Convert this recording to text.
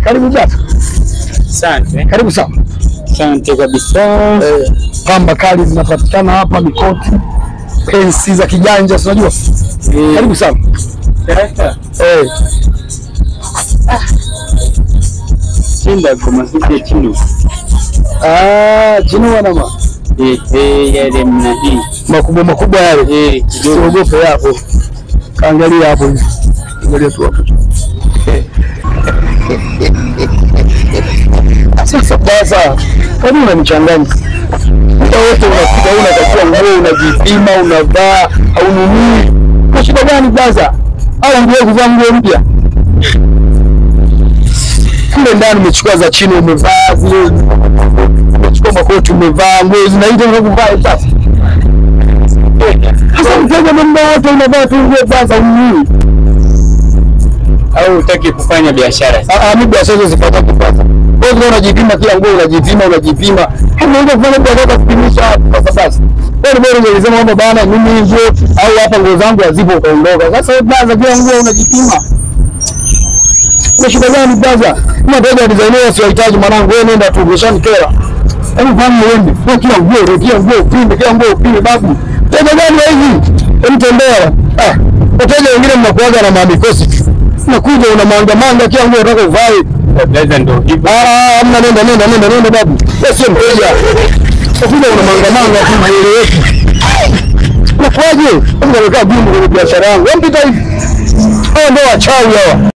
Karibu basi. Asante. Karibu sana. Asante kabisa. Pamba kali zinapatikana hapa, mikoti, pensi za kijanja, unajua. Karibu sana. Chinda kwa masisi chini. Chini wana ma. Yale mna hii. Makubwa yale. Usiogope hapo. Kaangalia hapo hivi. Angalia tu hapo. Sasa kwa nini unanichanganya? Muda wote unakuja unatakiwa nguo, unajipima, unavaa, au nini? Kwa shida gani blaza? Au nguo kuvaa nguo mpya? Kule ndani umechukua za chini umevaa, zile umechukua makoti umevaa, nguo zinaita unakuvaa sasa. Sasa mteja muda wote unavaa tu nguo blaza unini? Au hutaki kufanya biashara? Mimi biashara zipata kupata. Wewe unajipima kila nguo, unajipima. Kama unataka kufanya biashara kupimisha kwa basi. Wewe bora ungesema kwamba bana mimi nguo au hapa nguo zangu hazipo kaondoka. Sasa wewe blaza kila nguo unajipima. Ni shida gani blaza? Kama bado designer usiohitaji mwanangu wewe nenda tu umeshanikera. Hebu fanya uende. Wewe kila nguo upime babu. Tena gani hivi? Hebu tembea. Wateja wengine mnakuaga na mamikosi. Unakuja una manga kila nguo unataka uvae. Blaza ndio hivyo. Hamna, nenda babu. Wewe sio mteja. Unakuja una manga tu haieleweki. Unakuaje? Unakaa gumu kwenye biashara yangu. Mpita hivi. Hao ndio wachawi hawa.